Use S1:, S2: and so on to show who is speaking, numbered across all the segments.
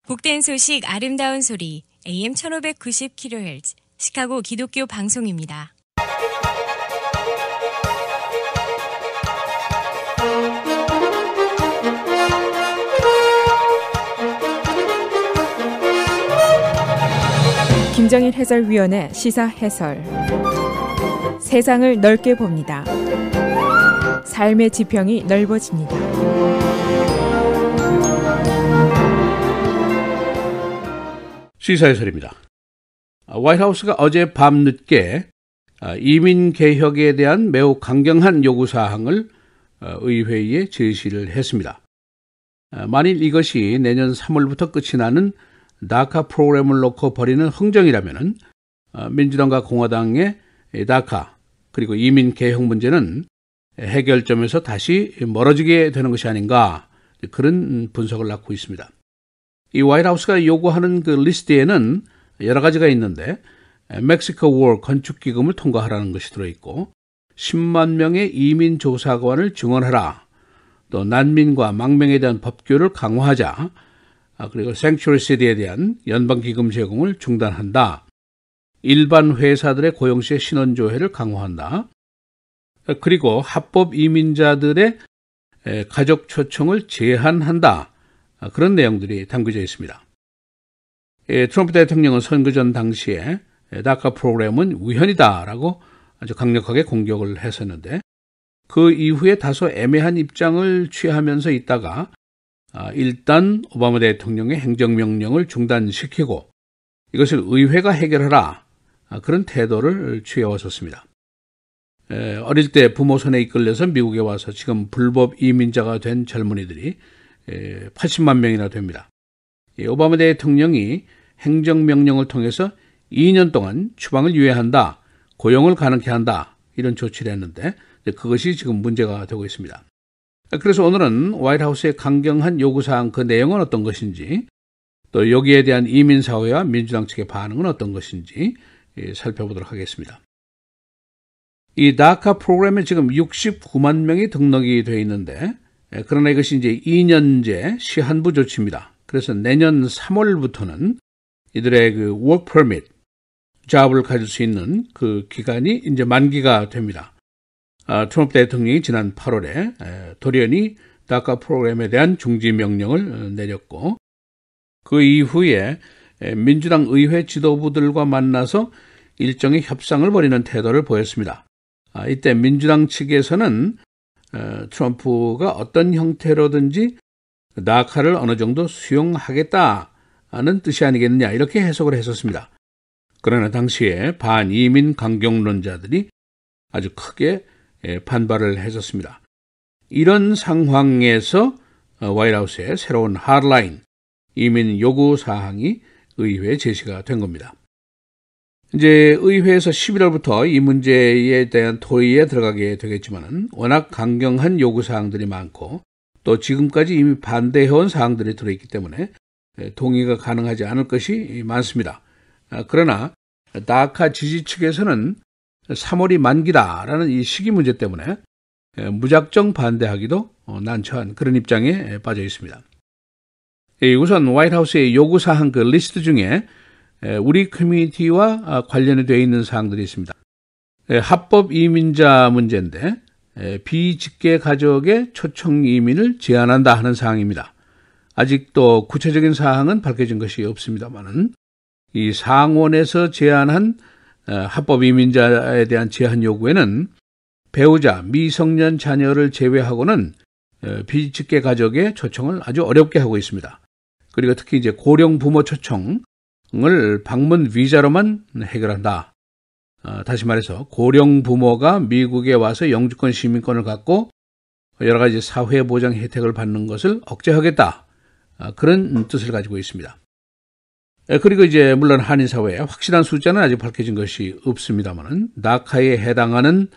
S1: 복된 소식 아름다운 소리 AM 1590kHz 시카고 기독교 방송입니다.
S2: 김정일 해설위원의 시사 해설. 세상을 넓게 봅니다. 삶의 지평이 넓어집니다.
S3: 시사 해설입니다. 화이트하우스가 어제 밤늦게 이민 개혁에 대한 매우 강경한 요구사항을 의회에 제시를 했습니다. 만일 이것이 내년 3월부터 끝이 나는 다카 프로그램을 놓고 벌이는 흥정이라면 민주당과 공화당의 다카 그리고 이민 개혁 문제는 해결점에서 다시 멀어지게 되는 것이 아닌가, 그런 분석을 낳고 있습니다. 이 화이트하우스가 요구하는 그 리스트에는 여러 가지가 있는데, 멕시코 월 건축기금을 통과하라는 것이 들어있고, 10만 명의 이민조사관을 증원하라, 또 난민과 망명에 대한 법규를 강화하자, 그리고 생츄리 시티에 대한 연방기금 제공을 중단한다, 일반 회사들의 고용시의 신원조회를 강화한다, 그리고 합법 이민자들의 가족 초청을 제한한다, 그런 내용들이 담겨져 있습니다. 트럼프 대통령은 선거 전 당시에 다카 프로그램은 위헌이다라고 아주 강력하게 공격을 했었는데, 그 이후에 다소 애매한 입장을 취하면서 있다가 일단 오바마 대통령의 행정명령을 중단시키고 이것을 의회가 해결하라, 그런 태도를 취해왔었습니다. 어릴 때 부모 손에 이끌려서 미국에 와서 지금 불법 이민자가 된 젊은이들이 80만 명이나 됩니다. 오바마 대통령이 행정명령을 통해서 2년 동안 추방을 유예한다, 고용을 가능케 한다, 이런 조치를 했는데 그것이 지금 문제가 되고 있습니다. 그래서 오늘은 화이트하우스의 강경한 요구사항 그 내용은 어떤 것인지, 또 여기에 대한 이민사회와 민주당 측의 반응은 어떤 것인지 살펴보도록 하겠습니다. 이 다카 프로그램에 지금 69만 명이 등록이 되어 있는데, 그러나 이것이 이제 2년제 시한부 조치입니다. 그래서 내년 3월부터는 이들의 그 work permit, 잡을 가질 수 있는 그 기간이 이제 만기가 됩니다. 트럼프 대통령이 지난 8월에 돌연히 다카 프로그램에 대한 중지 명령을 내렸고, 그 이후에 민주당 의회 지도부들과 만나서 일종의 협상을 벌이는 태도를 보였습니다. 이때 민주당 측에서는 트럼프가 어떤 형태로든지 다카를 어느 정도 수용하겠다는 뜻이 아니겠느냐, 이렇게 해석을 했었습니다. 그러나 당시에 반이민 강경론자들이 아주 크게 반발을 했었습니다. 이런 상황에서 화이트하우스의 새로운 핫라인, 이민 요구 사항이 의회에 제시가 된 겁니다. 이제 의회에서 11월부터 이 문제에 대한 토의에 들어가게 되겠지만, 워낙 강경한 요구 사항들이 많고 또 지금까지 이미 반대해온 사항들이 들어있기 때문에 동의가 가능하지 않을 것이 많습니다. 그러나 다카 지지 측에서는 3월이 만기다라는 이 시기 문제 때문에 무작정 반대하기도 난처한 그런 입장에 빠져 있습니다. 우선 화이트하우스의 요구사항 그 리스트 중에 우리 커뮤니티와 관련이 되어 있는 사항들이 있습니다. 합법 이민자 문제인데, 비직계 가족의 초청 이민을 제한한다 하는 사항입니다. 아직도 구체적인 사항은 밝혀진 것이 없습니다만은, 이 상원에서 제안한 합법 이민자에 대한 제한 요구에는 배우자, 미성년 자녀를 제외하고는 비직계 가족의 초청을 아주 어렵게 하고 있습니다. 그리고 특히 이제 고령 부모 초청을 방문 비자로만 해결한다. 다시 말해서 고령 부모가 미국에 와서 영주권 시민권을 갖고 여러 가지 사회보장 혜택을 받는 것을 억제하겠다, 그런 뜻을 가지고 있습니다. 그리고 이제 물론 한인 사회에 확실한 숫자는 아직 밝혀진 것이 없습니다만, 다카에 해당하는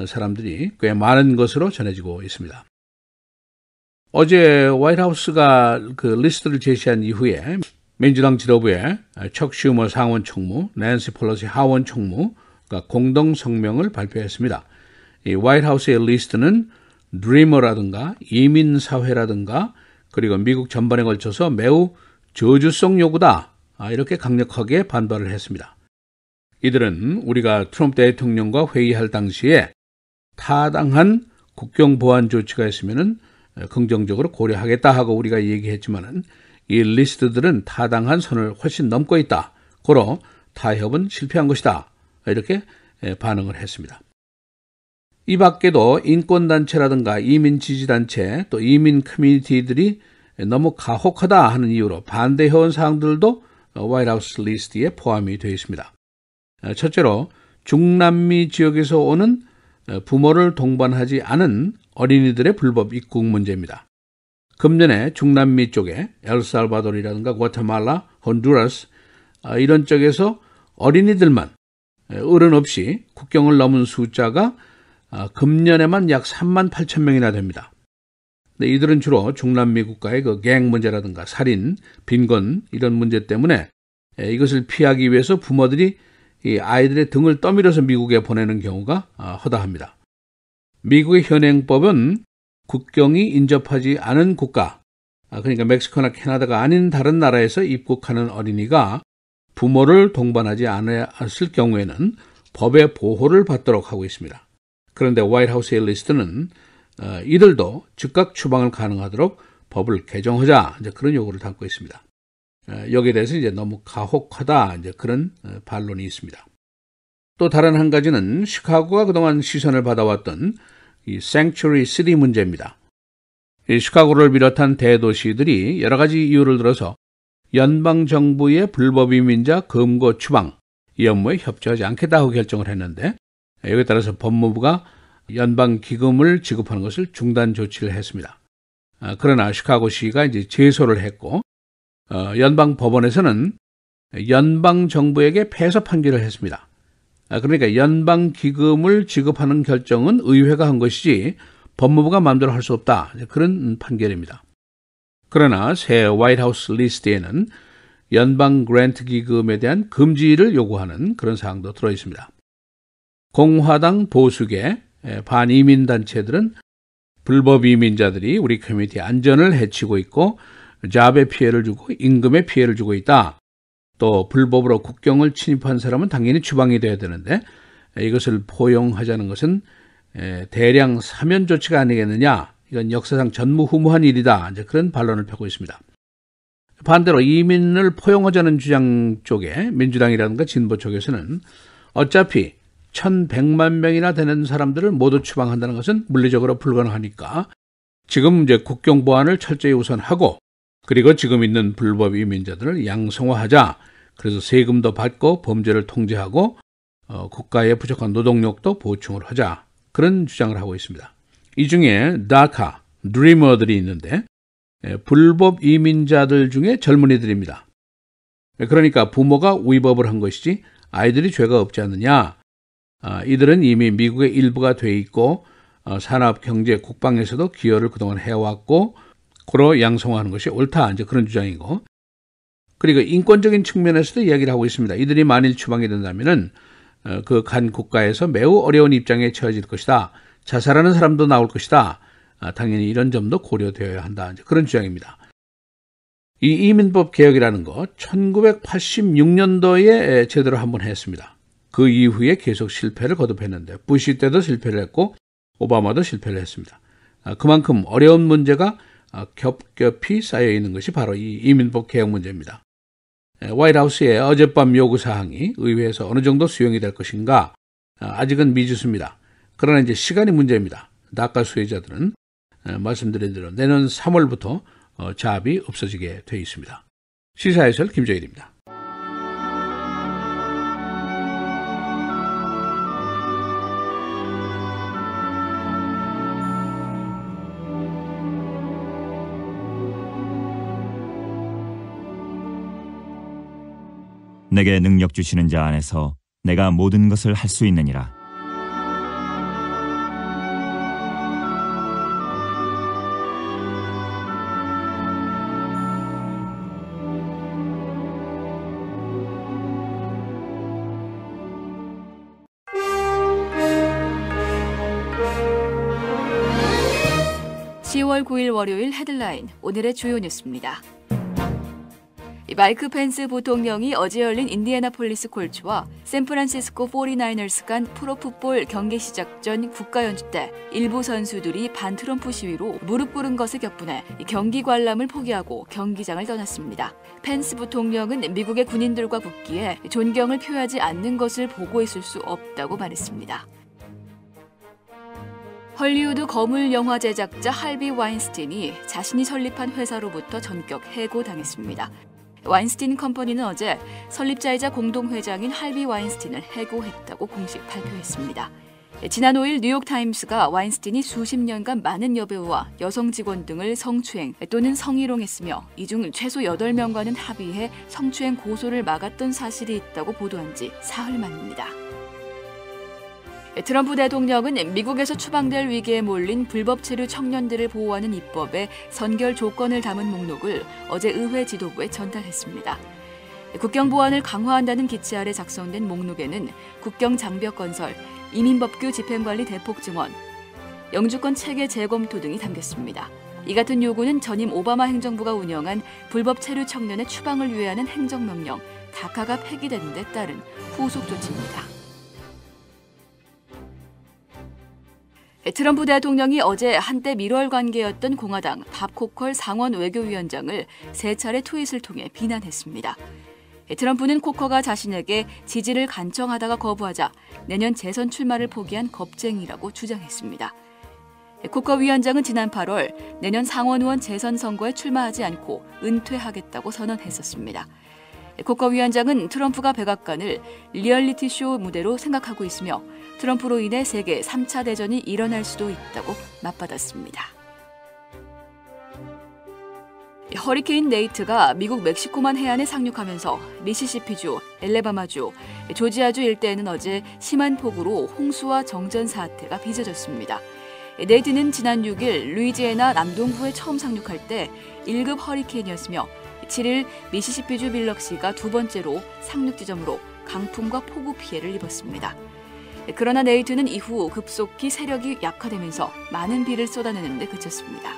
S3: 사람들이 꽤 많은 것으로 전해지고 있습니다. 어제 화이트하우스가 그 리스트를 제시한 이후에 민주당 지도부의 척 슈머 상원 총무, 낸시 펠로시 하원 총무가 공동 성명을 발표했습니다. 이 화이트하우스의 리스트는 드리머라든가 이민사회라든가 그리고 미국 전반에 걸쳐서 매우 저주성 요구다. 이렇게 강력하게 반발을 했습니다. 이들은 우리가 트럼프 대통령과 회의할 당시에 타당한 국경 보안 조치가 있으면 긍정적으로 고려하겠다 하고 우리가 얘기했지만은 이 리스트들은 타당한 선을 훨씬 넘고 있다. 고로 타협은 실패한 것이다. 이렇게 반응을 했습니다. 이 밖에도 인권단체라든가 이민 지지단체 또 이민 커뮤니티들이 너무 가혹하다 하는 이유로 반대해온 사항들도 화이트하우스 리스트에 포함이 되어 있습니다. 첫째로 중남미 지역에서 오는 부모를 동반하지 않은 어린이들의 불법 입국 문제입니다. 금년에 중남미 쪽에 엘살바도르라든가 과테말라, 혼두라스 이런 쪽에서 어린이들만 어른 없이 국경을 넘은 숫자가 금년에만 약 3만 8천 명이나 됩니다. 이들은 주로 중남미 국가의 그 갱 문제라든가 살인, 빈곤 이런 문제 때문에 이것을 피하기 위해서 부모들이 이 아이들의 등을 떠밀어서 미국에 보내는 경우가 허다합니다. 미국의 현행법은 국경이 인접하지 않은 국가, 그러니까 멕시코나 캐나다가 아닌 다른 나라에서 입국하는 어린이가 부모를 동반하지 않았을 경우에는 법의 보호를 받도록 하고 있습니다. 그런데 화이트하우스의 리스트는 이들도 즉각 추방을 가능하도록 법을 개정하자 이제 그런 요구를 담고 있습니다. 여기에 대해서 이제 너무 가혹하다 이제 그런 반론이 있습니다. 또 다른 한 가지는 시카고가 그동안 시선을 받아왔던 이 Sanctuary City 문제입니다. 이 시카고를 비롯한 대도시들이 여러 가지 이유를 들어서 연방 정부의 불법 이민자 검거 추방 이 업무에 협조하지 않겠다 고 결정을 했는데 여기에 따라서 법무부가 연방 기금을 지급하는 것을 중단 조치를 했습니다. 그러나 시카고시가 이제 제소를 했고 연방 법원에서는 연방 정부에게 패소 판결을 했습니다. 그러니까 연방 기금을 지급하는 결정은 의회가 한 것이지 법무부가 마음대로 할 수 없다. 그런 판결입니다. 그러나 새 화이트하우스 리스트에는 연방 그랜트 기금에 대한 금지를 요구하는 그런 사항도 들어 있습니다. 공화당 보수계 반이민 단체들은 불법 이민자들이 우리 커뮤니티 안전을 해치고 있고 잡의 피해를 주고 임금의 피해를 주고 있다. 또 불법으로 국경을 침입한 사람은 당연히 추방이 돼야 되는데 이것을 포용하자는 것은 대량 사면 조치가 아니겠느냐. 이건 역사상 전무후무한 일이다. 이제 그런 반론을 펴고 있습니다. 반대로 이민을 포용하자는 주장 쪽에 민주당이라든가 진보 쪽에서는 어차피 1,100만 명이나 되는 사람들을 모두 추방한다는 것은 물리적으로 불가능하니까 지금 이제 국경 보안을 철저히 우선하고 그리고 지금 있는 불법 이민자들을 양성화하자. 그래서 세금도 받고 범죄를 통제하고 국가의 부족한 노동력도 보충을 하자. 그런 주장을 하고 있습니다. 이 중에 다카, 드리머들이 있는데 불법 이민자들 중에 젊은이들입니다. 그러니까 부모가 위법을 한 것이지 아이들이 죄가 없지 않느냐. 이들은 이미 미국의 일부가 돼 있고 산업, 경제, 국방에서도 기여를 그동안 해왔고 고로 양성화하는 것이 옳다. 이제 그런 주장이고 그리고 인권적인 측면에서도 이야기를 하고 있습니다. 이들이 만일 추방이 된다면은 그 간 국가에서 매우 어려운 입장에 처해질 것이다. 자살하는 사람도 나올 것이다. 당연히 이런 점도 고려되어야 한다. 이제 그런 주장입니다. 이 이민법 개혁이라는 거 1986년도에 제대로 한번 했습니다. 그 이후에 계속 실패를 거듭했는데 부시 때도 실패를 했고 오바마도 실패를 했습니다. 그만큼 어려운 문제가 겹겹이 쌓여 있는 것이 바로 이 이민법 개혁 문제입니다. 화이트하우스의 어젯밤 요구사항이 의회에서 어느 정도 수용이 될 것인가 아직은 미지수입니다. 그러나 이제 시간이 문제입니다. 다카 수혜자들은 말씀드린 대로 내년 3월부터 잡이 없어지게 돼 있습니다. 시사해설 김정일입니다.
S4: 내게 능력 주시는 자 안에서 내가 모든 것을 할 수 있느니라.
S5: (10월 9일) 월요일 헤드라인 오늘의 주요 뉴스입니다. 마이크 펜스 부통령이 어제 열린 인디애나폴리스 콜츠와 샌프란시스코 49ers 간 프로풋볼 경기 시작 전 국가연주 때 일부 선수들이 반트럼프 시위로 무릎 꿇은 것을 격분해 경기 관람을 포기하고 경기장을 떠났습니다. 펜스 부통령은 미국의 군인들과 국기에 존경을 표하지 않는 것을 보고 있을 수 없다고 말했습니다. 헐리우드 거물 영화 제작자 할비 와인스틴이 자신이 설립한 회사로부터 전격 해고당했습니다. 와인스틴 컴퍼니는 어제 설립자이자 공동회장인 할비 와인스틴을 해고했다고 공식 발표했습니다. 지난 5일 뉴욕타임스가 와인스틴이 수십 년간 많은 여배우와 여성 직원 등을 성추행 또는 성희롱했으며 이 중 최소 8명과는 합의해 성추행 고소를 막았던 사실이 있다고 보도한 지 사흘 만입니다. 트럼프 대통령은 미국에서 추방될 위기에 몰린 불법 체류 청년들을 보호하는 입법의 선결 조건을 담은 목록을 어제 의회 지도부에 전달했습니다. 국경 보안을 강화한다는 기치 아래 작성된 목록에는 국경 장벽 건설, 이민법규 집행관리 대폭 증원, 영주권 체계 재검토 등이 담겼습니다. 이 같은 요구는 전임 오바마 행정부가 운영한 불법 체류 청년의 추방을 위하는 행정명령 다카가 폐기된 데 따른 후속 조치입니다. 트럼프 대통령이 어제 한때 밀월 관계였던 공화당 밥 코컬 상원 외교위원장을 세 차례 트윗을 통해 비난했습니다. 트럼프는 코커가 자신에게 지지를 간청하다가 거부하자 내년 재선 출마를 포기한 겁쟁이라고 주장했습니다. 코커 위원장은 지난 8월 내년 상원 의원 재선 선거에 출마하지 않고 은퇴하겠다고 선언했었습니다. 코커 위원장은 트럼프가 백악관을 리얼리티 쇼 무대로 생각하고 있으며 트럼프로 인해 세계 3차 대전이 일어날 수도 있다고 맞받았습니다. 허리케인 네이트가 미국 멕시코만 해안에 상륙하면서 미시시피주, 엘레바마주, 조지아주 일대에는 어제 심한 폭우로 홍수와 정전 사태가 빚어졌습니다. 네이트는 지난 6일 루이지애나 남동부에 처음 상륙할 때 1급 허리케인이었으며 7일 미시시피주 빌럭시가 두 번째로 상륙 지점으로 강풍과 폭우 피해를 입었습니다. 그러나 네이트는 이후 급속히 세력이 약화되면서 많은 비를 쏟아내는 데 그쳤습니다.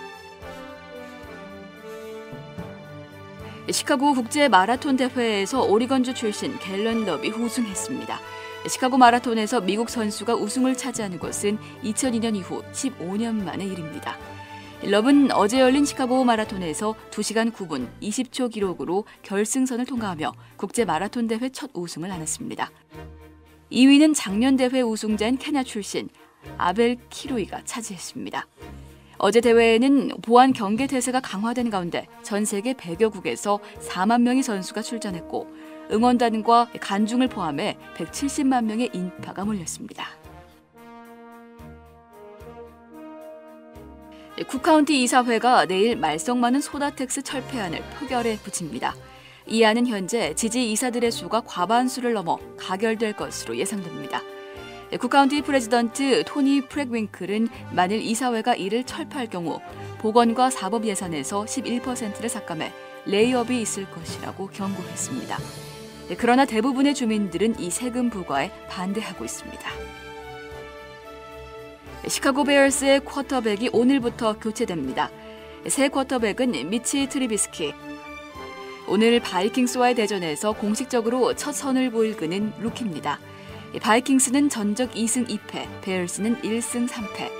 S5: 시카고 국제 마라톤 대회에서 오리건주 출신 갤런 러비 우승했습니다. 시카고 마라톤에서 미국 선수가 우승을 차지하는 것은 2002년 이후 15년 만의 일입니다. 러브는 어제 열린 시카고 마라톤에서 2시간 9분 20초 기록으로 결승선을 통과하며 국제 마라톤 대회 첫 우승을 안았습니다. 2위는 작년 대회 우승자인 케냐 출신 아벨 키로이가 차지했습니다. 어제 대회에는 보안 경계 태세가 강화된 가운데 전 세계 100여국에서 4만 명의 선수가 출전했고 응원단과 관중을 포함해 170만 명의 인파가 몰렸습니다. 쿡카운티 이사회가 내일 말썽 많은 소다텍스 철폐안을 표결에 붙입니다. 이 안은 현재 지지 이사들의 수가 과반수를 넘어 가결될 것으로 예상됩니다. 쿡카운티 프레지던트 토니 프렉윙클은 만일 이사회가 이를 철폐할 경우 보건과 사법 예산에서 11%를 삭감해 레이업이 있을 것이라고 경고했습니다. 그러나 대부분의 주민들은 이 세금 부과에 반대하고 있습니다. 시카고 베어스의 쿼터백이 오늘부터 교체됩니다. 새 쿼터백은 미치 트리비스키. 오늘 바이킹스와의 대전에서 공식적으로 첫 선을 보일 그는 루키입니다. 바이킹스는 전적 2승 2패, 베어스는 1승 3패.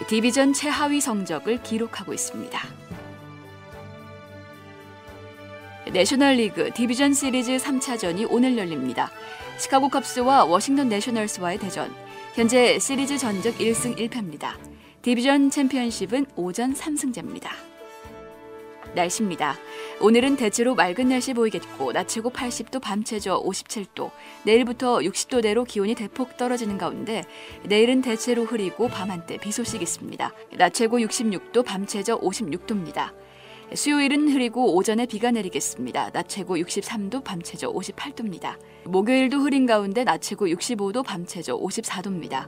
S5: 디비전 최하위 성적을 기록하고 있습니다. 내셔널리그 디비전 시리즈 3차전이 오늘 열립니다. 시카고 컵스와 워싱턴 내셔널스와의 대전. 현재 시리즈 전적 1승 1패입니다. 디비전 챔피언십은 오전 3승제입니다. 날씨입니다. 오늘은 대체로 맑은 날씨 보이겠고 낮 최고 80도, 밤 최저 57도, 내일부터 60도대로 기온이 대폭 떨어지는 가운데 내일은 대체로 흐리고 밤 한때 비 소식 있습니다. 낮 최고 66도, 밤 최저 56도입니다. 수요일은 흐리고 오전에 비가 내리겠습니다. 낮 최고 63도, 밤 최저 58도입니다. 목요일도 흐린 가운데 낮 최고 65도, 밤 최저 54도입니다.